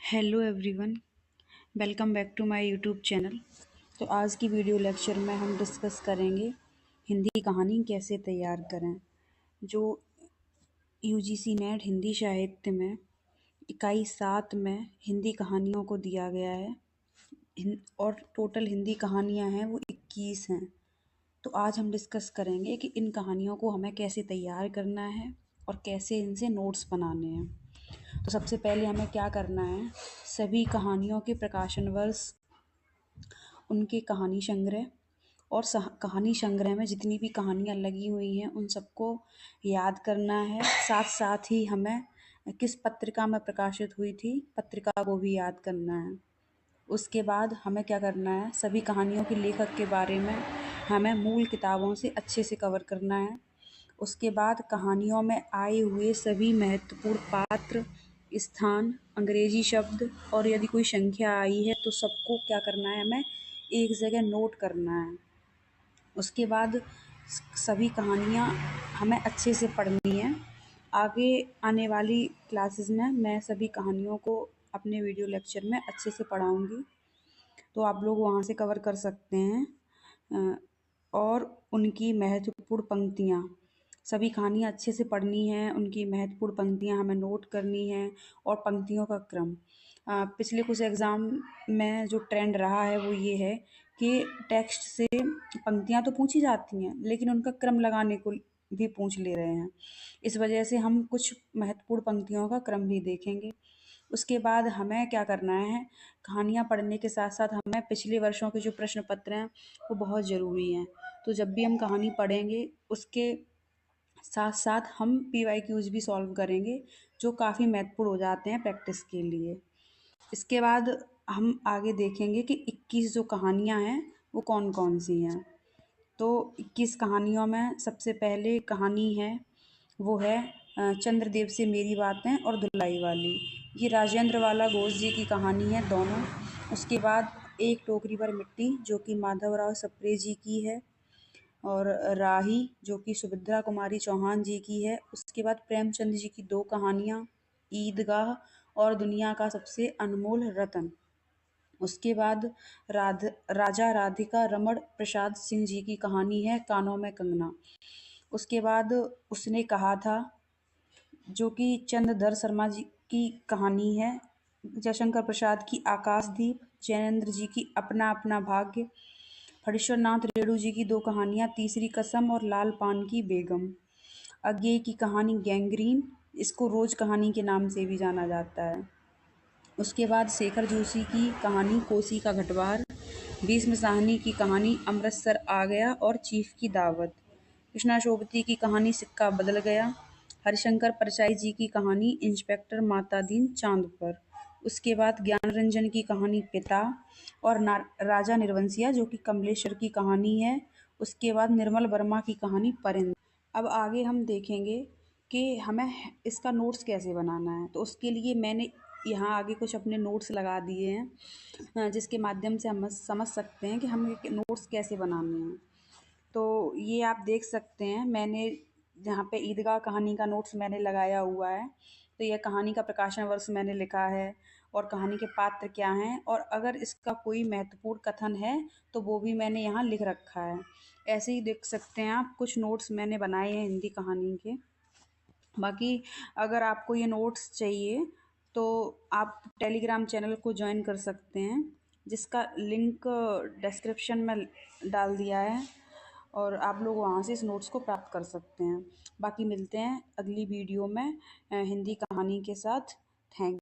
Hello everyone, welcome back to my YouTube channel. तो आज की वीडियो लेक्चर में हम डिस्कस करेंगे हिंदी कहानी कैसे तैयार करें। जो यूजीसी नेट हिंदी साहित्य में इकाई 7 में हिंदी कहानियों को दिया गया है और टोटल हिंदी कहानियाँ हैं वो 21 हैं। तो आज हम डिस्कस करेंगे कि इन कहानियों को हमें कैसे तैयार करना है और कैसे इनसे नोट्स बनाने हैं। तो सबसे पहले हमें क्या करना है, सभी कहानियों के प्रकाशन वर्ष, उनके कहानी संग्रह और कहानी संग्रह में जितनी भी कहानियाँ लगी हुई हैं उन सबको याद करना है। साथ साथ ही हमें किस पत्रिका में प्रकाशित हुई थी पत्रिका को भी याद करना है। उसके बाद हमें क्या करना है, सभी कहानियों के लेखक के बारे में हमें मूल किताबों से अच्छे से कवर करना है। उसके बाद कहानियों में आए हुए सभी महत्वपूर्ण पात्र, स्थान, अंग्रेजी शब्द और यदि कोई संख्या आई है तो सबको क्या करना है, हमें एक जगह नोट करना है। उसके बाद सभी कहानियाँ हमें अच्छे से पढ़नी है। आगे आने वाली क्लासेस में मैं सभी कहानियों को अपने वीडियो लेक्चर में अच्छे से पढ़ाऊँगी, तो आप लोग वहाँ से कवर कर सकते हैं। और उनकी महत्वपूर्ण पंक्तियाँ, सभी कहानियाँ अच्छे से पढ़नी है, उनकी महत्वपूर्ण पंक्तियाँ हमें नोट करनी है और पंक्तियों का क्रम। पिछले कुछ एग्ज़ाम में जो ट्रेंड रहा है वो ये है कि टेक्स्ट से पंक्तियाँ तो पूछी जाती हैं लेकिन उनका क्रम लगाने को भी पूछ ले रहे हैं। इस वजह से हम कुछ महत्वपूर्ण पंक्तियों का क्रम भी देखेंगे। उसके बाद हमें क्या करना है, कहानियाँ पढ़ने के साथ साथ हमें पिछले वर्षों के जो प्रश्न पत्र हैं वो बहुत ज़रूरी हैं। तो जब भी हम कहानी पढ़ेंगे उसके साथ साथ हम पीवाईक्यूज़ भी सॉल्व करेंगे जो काफ़ी महत्वपूर्ण हो जाते हैं प्रैक्टिस के लिए। इसके बाद हम आगे देखेंगे कि 21 जो कहानियाँ हैं वो कौन कौन सी हैं। तो 21 कहानियों में सबसे पहले कहानी है वो है चंद्रदेव से मेरी बातें और धुलाई वाली। ये राजेंद्र वाला घोष जी की कहानी है दोनों। उसके बाद एक टोकरी भर मिट्टी जो कि माधवराव सप्रे जी की है, और राही जो कि सुभद्रा कुमारी चौहान जी की है। उसके बाद प्रेमचंद जी की 2 कहानियाँ, ईदगाह और दुनिया का सबसे अनमोल रतन। उसके बाद राजा राधिका रमण प्रसाद सिंह जी की कहानी है कानों में कंगना। उसके बाद उसने कहा था जो कि चंद्रधर शर्मा जी की कहानी है। जयशंकर प्रसाद की आकाशदीप, जैनेन्द्र जी की अपना अपना भाग्य, फणीश्वर नाथ रेणु जी की 2 कहानियाँ, तीसरी कसम और लाल पान की बेगम। अज्ञेय की कहानी गैंग्रीन, इसको रोज कहानी के नाम से भी जाना जाता है। उसके बाद शेखर जोशी की कहानी कोसी का घटवार, भीष्म साहनी की कहानी अमृतसर आ गया और चीफ की दावत, कृष्णा शोभती की कहानी सिक्का बदल गया, हरिशंकर परचाई जी की कहानी इंस्पेक्टर मातादीन चांद पर। उसके बाद ज्ञान रंजन की कहानी पिता और राजा निर्वंशिया जो कि कमलेश्वर की कहानी है। उसके बाद निर्मल वर्मा की कहानी परिंद। अब आगे हम देखेंगे कि हमें इसका नोट्स कैसे बनाना है। तो उसके लिए मैंने यहाँ आगे कुछ अपने नोट्स लगा दिए हैं जिसके माध्यम से हम समझ सकते हैं कि हमें नोट्स कैसे बनाने हैं। तो ये आप देख सकते हैं, मैंने जहाँ पे ईदगाह कहानी का नोट्स मैंने लगाया हुआ है। तो यह कहानी का प्रकाशन वर्ष मैंने लिखा है और कहानी के पात्र क्या हैं, और अगर इसका कोई महत्वपूर्ण कथन है तो वो भी मैंने यहाँ लिख रखा है। ऐसे ही देख सकते हैं आप, कुछ नोट्स मैंने बनाए हैं हिंदी कहानी के। बाकी अगर आपको ये नोट्स चाहिए तो आप टेलीग्राम चैनल को ज्वाइन कर सकते हैं जिसका लिंक डिस्क्रिप्शन में डाल दिया है, और आप लोग वहाँ से इस नोट्स को प्राप्त कर सकते हैं। बाकी मिलते हैं अगली वीडियो में हिंदी कहानी के साथ। थैंक